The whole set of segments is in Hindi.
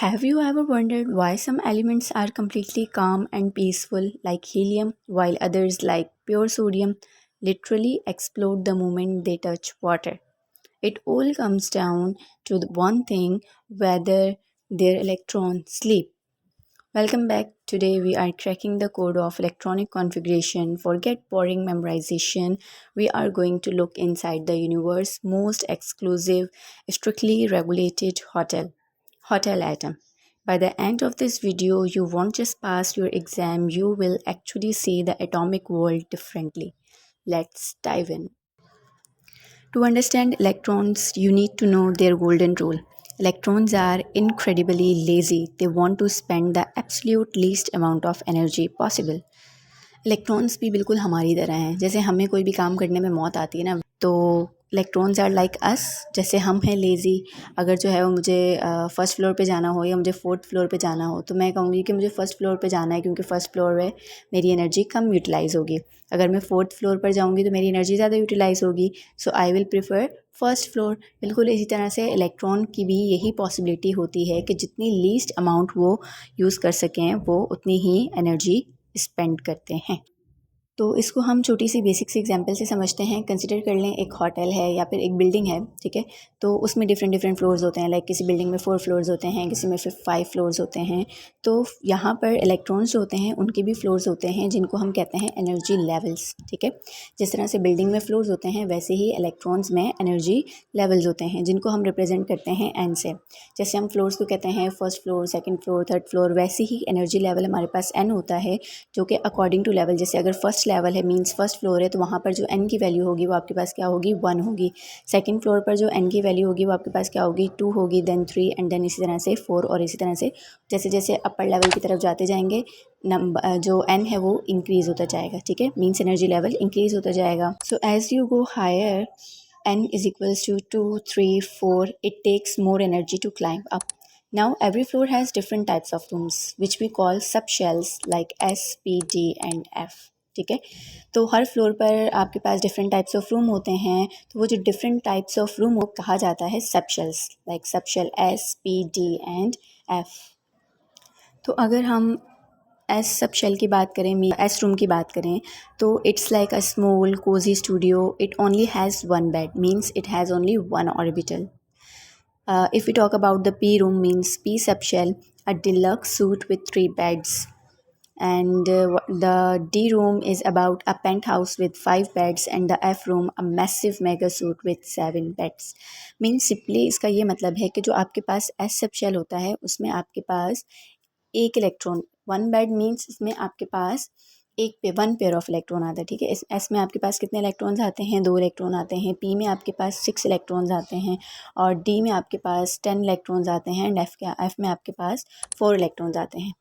Have you ever wondered why some elements are completely calm and peaceful, like helium, while others, like pure sodium, literally explode the moment they touch water? It all comes down to the one thing, whether their electrons sleep. Welcome back. Today we are cracking the code of electronic configuration. Forget boring memorization. We are going to look inside the universe's most exclusive, strictly regulated hotel atom. By the end of this video, you won't just pass your exam, you will actually see the atomic world differently. Let's dive in. To understand electrons, you need to know their golden rule. Electrons are incredibly lazy. They want to spend the absolute least amount of energy possible. Electrons भी बिल्कुल हमारी तरह हैं। जैसे हमें कोई भी काम करने में मौत आती है ना, तो इलेक्ट्रॉन्स आर लाइक अस। जैसे हम हैं लेज़ी, अगर जो है वो मुझे फर्स्ट फ्लोर पे जाना हो या मुझे फोर्थ फ्लोर पे जाना हो, तो मैं कहूँगी कि मुझे फर्स्ट फ्लोर पे जाना है क्योंकि फर्स्ट फ्लोर में मेरी एनर्जी कम यूटिलाइज़ होगी। अगर मैं फोर्थ फ्लोर पर जाऊँगी तो मेरी एनर्जी ज़्यादा यूटिलाइज़ होगी, so I will prefer first floor. बिल्कुल इसी तरह से इलेक्ट्रॉन की भी यही पॉसिबिलिटी होती है कि जितनी लीस्ट अमाउंट वो यूज़ कर सकें, वो उतनी ही एनर्जी स्पेंड करते हैं। तो इसको हम छोटी सी बेसिक सी एग्जांपल से समझते हैं। कंसिडर कर लें एक होटल है या फिर एक बिल्डिंग है, ठीक है। तो उसमें डिफरेंट फ्लोर्स होते हैं। लाइक किसी बिल्डिंग में 4 फ्लोर्स होते हैं, किसी में फिर 5 फ्लोर्स होते हैं। तो यहाँ पर इलेक्ट्रॉन्स जो होते हैं उनके भी फ्लोर्स होते हैं, जिनको हम कहते हैं एनर्जी लेवल्स, ठीक है। जिस तरह से बिल्डिंग में फ्लोर्स होते हैं, वैसे ही इलेक्ट्रॉन्स में एनर्जी लेवल्स होते हैं, जिनको हम रिप्रेजेंट करते हैं एन से। जैसे हम फ्लोर्स को कहते हैं first floor, second floor, third floor, वैसे ही एनर्जी लेवल हमारे पास एन होता है, जो कि अकॉर्डिंग टू लेवल। जैसे अगर फर्स्ट लेवल है मींस फर्स्ट फ्लोर है, तो वहाँ पर जो एन की वैल्यू होगी वो आपके पास क्या होगी, 1 होगी। सेकंड फ्लोर पर जो एन की वैल्यू होगी वो आपके पास क्या होगी, 2 होगी, देन 3 एंड देन इसी तरह से 4। और इसी तरह से जैसे जैसे अपर लेवल की तरफ जाते जाएंगे, नंबर जो एन है वो इंक्रीज़ होता जाएगा, ठीक है। मीन्स एनर्जी लेवल इंक्रीज़ होता जाएगा। So as you go higher, n is equals to 2, 3, 4, it takes more energy to climb up. Now every floor has different types of rooms which we call subshells like S, P, D and F, ठीक है। तो हर फ्लोर पर आपके पास डिफरेंट टाइप्स ऑफ रूम होते हैं, तो वो जो डिफरेंट टाइप्स ऑफ रूम को कहा जाता है subshells, like subshell S, P, D and F। तो अगर हम एस सब शेल की बात करें, एस रूम की बात करें, तो it's like a small cosy studio. It only has 1 bed, means it has only 1 orbital. If we talk about the P room, means P subshell, a deluxe suite with 3 beds. And the D room is about a penthouse with 5 beds, and the F room a massive mega suite with 7 beds. Means simply इसका ये मतलब है कि जो आपके पास S subshell होता है उसमें आपके पास एक इलेक्ट्रॉन, 1 बेड मीन्स इसमें आपके पास एक 1 पेयर ऑफ इलेक्ट्रॉन आता है, ठीक है। इस एस में आपके पास कितने इलेक्ट्रॉन्स आते हैं, 2 इलेक्ट्रॉन आते हैं। पी में आपके पास 6 इलेक्ट्रॉन्स आते हैं, और डी में आपके पास 10 इलेक्ट्रॉन्स आते हैं, एंड एफ में आपके पास 4 इलेक्ट्रॉन्स आते हैं।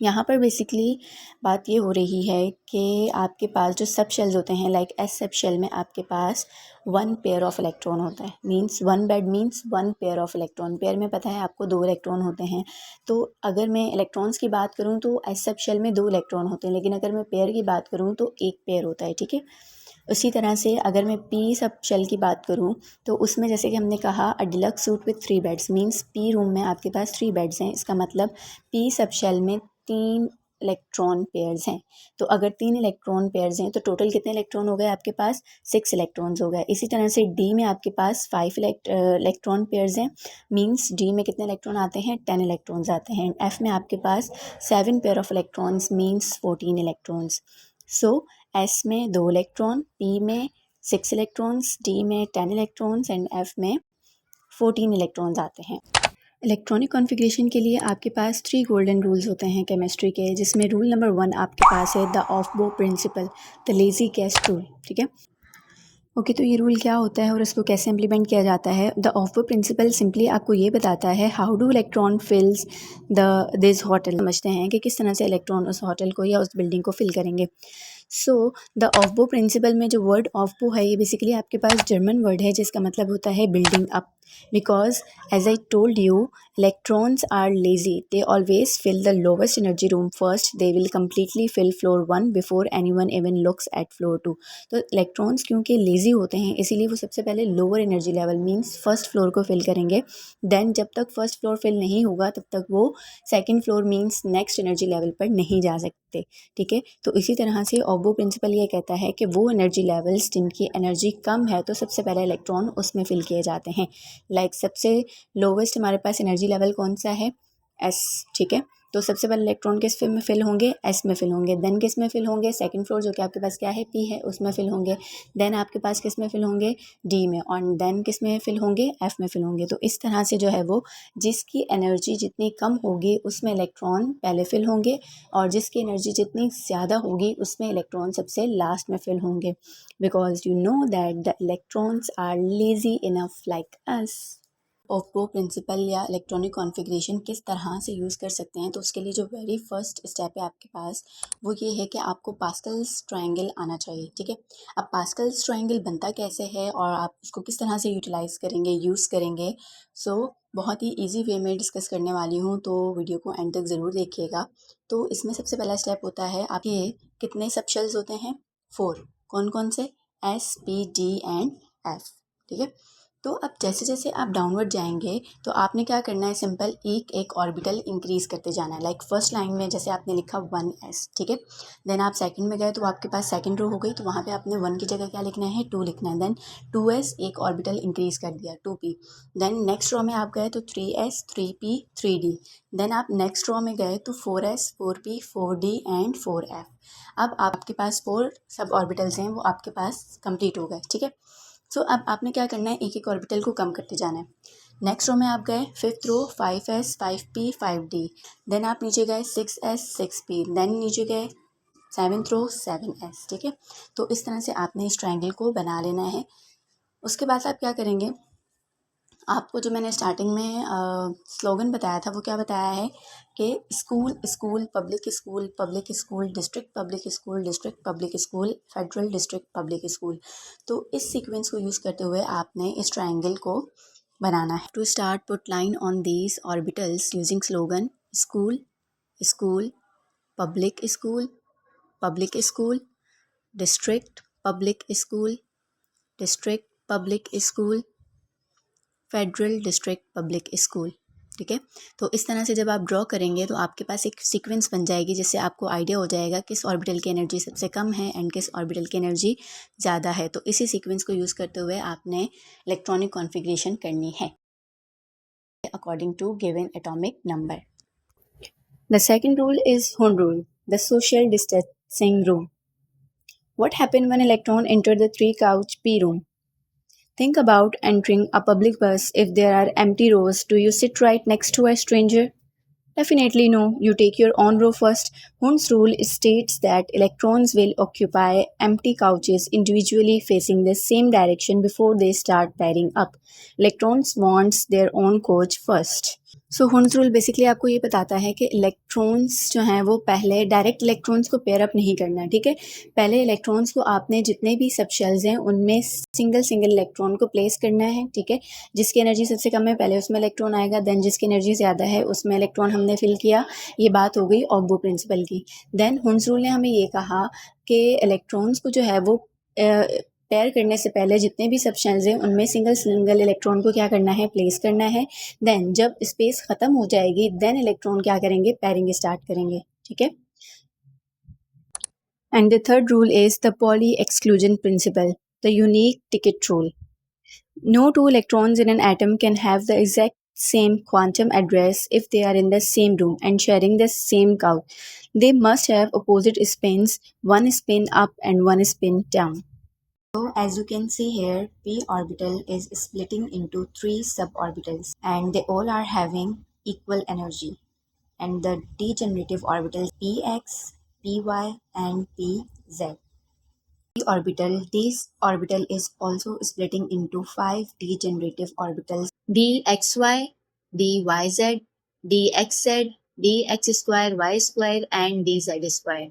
यहाँ पर बेसिकली बात ये हो रही है कि आपके पास जो सब शेल्स होते हैं, लाइक एस सब शेल में आपके पास 1 पेयर ऑफ इलेक्ट्रॉन होता है। Means 1 bed means 1 pair of electron. Pair में पता है आपको 2 इलेक्ट्रॉन होते हैं। तो अगर मैं इलेक्ट्रॉन्स की बात करूँ तो एस सब शेल में 2 इलेक्ट्रॉन होते हैं, लेकिन अगर मैं पेयर की बात करूँ तो 1 पेयर होता है, ठीक है। उसी तरह से अगर मैं पी सब शेल की बात करूं, तो उसमें जैसे कि हमने कहा a deluxe suite with 3 beds, means P room में आपके पास 3 बेड्स हैं। इसका मतलब पी सब शेल में 3 इलेक्ट्रॉन पेयर्स हैं। तो अगर 3 इलेक्ट्रॉन पेयर्स हैं तो टोटल कितने इलेक्ट्रॉन हो गए आपके पास, 6 इलेक्ट्रॉन्स हो गए। इसी तरह से डी में आपके पास 5 इलेक्ट्रॉन पेयर्स हैं, मींस डी में कितने इलेक्ट्रॉन आते हैं, 10 इलेक्ट्रॉन्स आते हैं। एफ में आपके पास 7 pair of electrons, means 14 electrons. So S में 2 इलेक्ट्रॉन, पी में 6 इलेक्ट्रॉन्स, डी में 10 इलेक्ट्रॉन्स एंड एफ में 14 इलेक्ट्रॉन्स आते हैं। इलेक्ट्रॉनिक कॉन्फ़िगरेशन के लिए आपके पास 3 गोल्डन रूल्स होते हैं केमिस्ट्री के, जिसमें रूल नंबर 1 आपके पास है द ऑफ बो principle, the lazy guest rule, ठीक है। ओके, तो ये रूल क्या होता है और इसको कैसे इम्प्लीमेंट किया जाता है। द ऑफ बो प्रिंसिपल सिंपली आपको ये बताता है how do electron fills this hotel. समझते हैं कि किस तरह से इलेक्ट्रॉन उस होटल को या उस बिल्डिंग को फिल करेंगे। सो द ऑफ बो प्रिंसिपल में जो वर्ड ऑफ बो है, ये बेसिकली आपके पास जर्मन वर्ड है जिसका मतलब होता है building up. Because, as I told you, electrons are lazy. They always fill the lowest energy room first. They will completely fill floor 1 before anyone even looks at floor 2. तो इलेक्ट्रॉन्स क्योंकि लेज़ी होते हैं, इसीलिए वो सबसे पहले lower energy level means first floor को फिल करेंगे. देन जब तक फर्स्ट फ्लोर फिल नहीं होगा तब तक वो second floor means next energy level पर नहीं जा सकते. ठीक है, तो इसी तरह से ऑब्बो प्रिंसिपल ये कहता है कि वो एनर्जी लेवल्स जिनकी एनर्जी कम है तो सबसे पहले इलेक्ट्रॉन उसमें फिल किए जाते हैं. लाइक सबसे लोवेस्ट हमारे पास एनर्जी लेवल कौन सा है, एस. ठीक है, तो सबसे पहले इलेक्ट्रॉन किस में फिल होंगे, एस में फिल होंगे. देन किस में फिल होंगे, सेकंड फ्लोर जो कि आपके पास क्या है, पी है, उसमें फिल होंगे. देन आपके पास किस में फिल होंगे, डी में. और देन किस में फिल होंगे, एफ में फिल होंगे. तो इस तरह से जो है वो जिसकी एनर्जी जितनी कम होगी उसमें इलेक्ट्रॉन पहले फिल होंगे, और जिसकी एनर्जी जितनी ज़्यादा होगी उसमें इलेक्ट्रॉन सबसे लास्ट में फिल होंगे. Because you know that the electrons are lazy enough like us. Aufbau principle या इलेक्ट्रॉनिक कॉन्फ़िगरेशन किस तरह से यूज़ कर सकते हैं, तो उसके लिए जो वेरी फर्स्ट स्टेप है आपके पास वो ये है कि आपको पास्कल्स ट्रायंगल आना चाहिए. ठीक है, अब पास्कल्स ट्रायंगल बनता कैसे है और आप उसको किस तरह से यूटिलाइज़ करेंगे, यूज़ करेंगे, सो बहुत ही ईजी वे में डिस्कस करने वाली हूँ, तो वीडियो को एंड तक ज़रूर देखिएगा. तो इसमें सबसे पहला स्टेप होता है, आपके कितने सब शेल्स होते हैं, 4. कौन कौन से, S, P, D and F. ठीक है, तो अब जैसे जैसे आप डाउनवर्ड जाएंगे तो आपने क्या करना है, सिंपल एक एक ऑर्बिटल इंक्रीज़ करते जाना है. लाइक फर्स्ट लाइन में जैसे आपने लिखा 1s. ठीक है, देन आप सेकंड में गए तो आपके पास सेकंड रो हो गई, तो वहाँ पे आपने 1 की जगह क्या लिखना है, 2 लिखना है. देन 2s एक ऑर्बिटल इंक्रीज़ कर दिया, 2p. देन नेक्स्ट रो में आप गए तो 3s, 3p, 3d. देन आप नेक्स्ट रो में गए तो 4s, 4p, 4d and 4f. अब आपके पास 4 सब ऑर्बिटल्स हैं, वो आपके पास कंप्लीट हो गए. ठीक है, सो अब आपने क्या करना है, एक एक ऑर्बिटल को कम करते जाना है. नेक्स्ट रो में आप गए, फिफ्थ रो 5s, 5p, 5d. देन आप नीचे गए 6s, 6p. देन नीचे गए सेवन्थ रो 7s. ठीक है, तो इस तरह से आपने इस ट्रायंगल को बना लेना है. उसके बाद आप क्या करेंगे, आपको जो मैंने स्टार्टिंग में स्लोगन बताया था वो क्या बताया है कि school school public school, public school district, public school district, public school federal district, public school. तो इस सीक्वेंस को यूज़ करते हुए आपने इस ट्रायंगल को बनाना है. To start put line on these orbitals using slogan school school, public school district, public school district, public school federal district, public school. ठीक है, तो इस तरह से जब आप ड्रॉ करेंगे तो आपके पास एक सीक्वेंस बन जाएगी, जिससे आपको आइडिया हो जाएगा किस ऑर्बिटल की एनर्जी सबसे कम है एंड किस ऑर्बिटल की एनर्जी ज़्यादा है. तो इसी सीक्वेंस को यूज़ करते हुए आपने इलेक्ट्रॉनिक कॉन्फ़िगरेशन करनी है according to given atomic number. The second rule is Hund rule, the social distancing rule. What happened when electron entered the three couch P room? Think about entering a public bus. If there are empty rows, do you sit right next to a stranger? Definitely no. You take your own row first. Hund's rule states that electrons will occupy empty couches individually facing the same direction before they start pairing up. Electrons wants their own coach first. So Hund's rule basically आपको ये बताता है कि इलेक्ट्रॉन्स जो हैं वो पहले डायरेक्ट इलेक्ट्रॉन्स को पेयर अप नहीं करना है. ठीक है, पहले इलेक्ट्रॉन्स को आपने जितने भी सब शेल्स हैं उनमें सिंगल सिंगल इलेक्ट्रॉन को प्लेस करना है. ठीक है, जिसकी एनर्जी सबसे कम है पहले उसमें इलेक्ट्रॉन आएगा, देन जिसकी एनर्जी ज़्यादा है उसमें इलेक्ट्रॉन हमने फिल किया. ये बात हो गई ऑब्बो प्रिंसिपल की. देन हुंड्स रूल ने हमें ये कहा कि इलेक्ट्रॉन्स को जो है वो पेयर करने से पहले जितने भी सब शेल्स हैं उनमें सिंगल सिंगल इलेक्ट्रॉन को क्या करना है, प्लेस करना है. देन जब स्पेस ख़त्म हो जाएगी देन इलेक्ट्रॉन क्या करेंगे, पेयरिंग स्टार्ट करेंगे. ठीक है, and the third rule is the poly exclusion principle, the unique ticket rule. No two electrons in an atom can have the exact same quantum address if they are in the same room and sharing the same couch. They must have opposite spins, one spin up and one spin down. So as you can see here, p orbital is splitting into 3 suborbitals and they all are having equal energy. And the degenerative orbitals px, py and pz. This orbital is also splitting into 5 degenerative orbitals: dxy, dyz, dxz, dx square y square and dz square.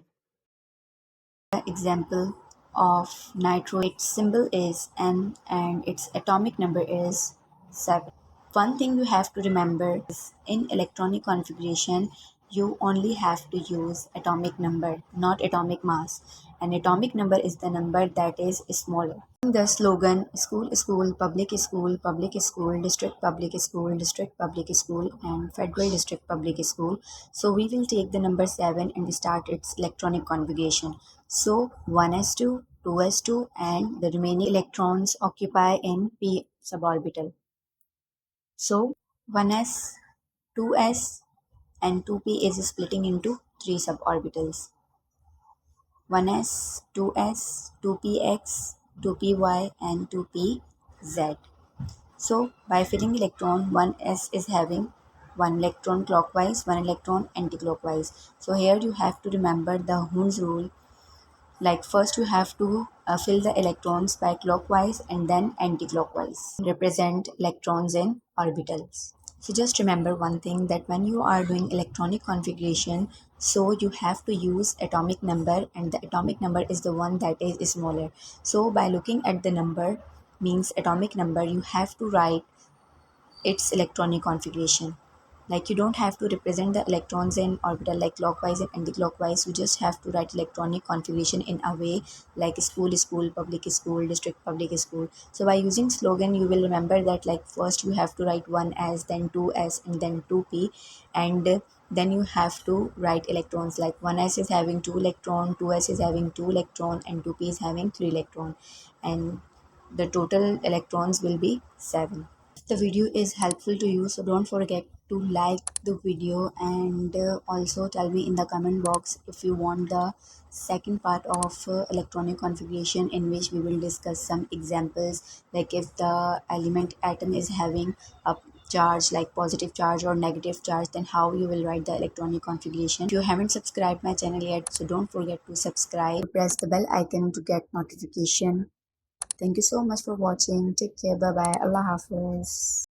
The example of nitro, its symbol is N and its atomic number is 7. One thing you have to remember is in electronic configuration, you only have to use atomic number, not atomic mass. And atomic number is the number that is smaller. The slogan school, public school, district public school, and federal district public school. So we will take the number 7 and start its electronic configuration. So 1s2, 2s2, and the remaining electrons occupy in p suborbital. So 1s, 2s, and 2p is splitting into three suborbitals: 1s, 2s, 2px, 2py, and 2pz. So by filling electron, 1s is having one electron clockwise, one electron anticlockwise. So here you have to remember the Hund's rule. Like first you have to fill the electrons by clockwise and then anti-clockwise. Represent electrons in orbitals. So just remember one thing, that when you are doing electronic configuration, so you have to use atomic number, and the atomic number is the one that is smaller. So by looking at the number, means atomic number, you have to write its electronic configuration. Like you don't have to represent the electrons in orbital like clockwise and anti-clockwise. You just have to write electronic configuration in a way like school, public school, district public school. So by using slogan, you will remember that like first you have to write 1s, then 2s, and then 2p, and then you have to write electrons like 1s is having 2 electron, 2s is having 2 electron, and 2p is having 3 electron, and the total electrons will be 7. The video is helpful to you, so don't forget to like the video, and also tell me in the comment box if you want the second part of electronic configuration, in which we will discuss some examples, like if the element atom is having a charge like positive charge or negative charge, then how you will write the electronic configuration. If you haven't subscribed my channel yet, so don't forget to subscribe, press the bell icon to get notification. Thank you so much for watching. Take care. Bye bye. Allah Hafiz.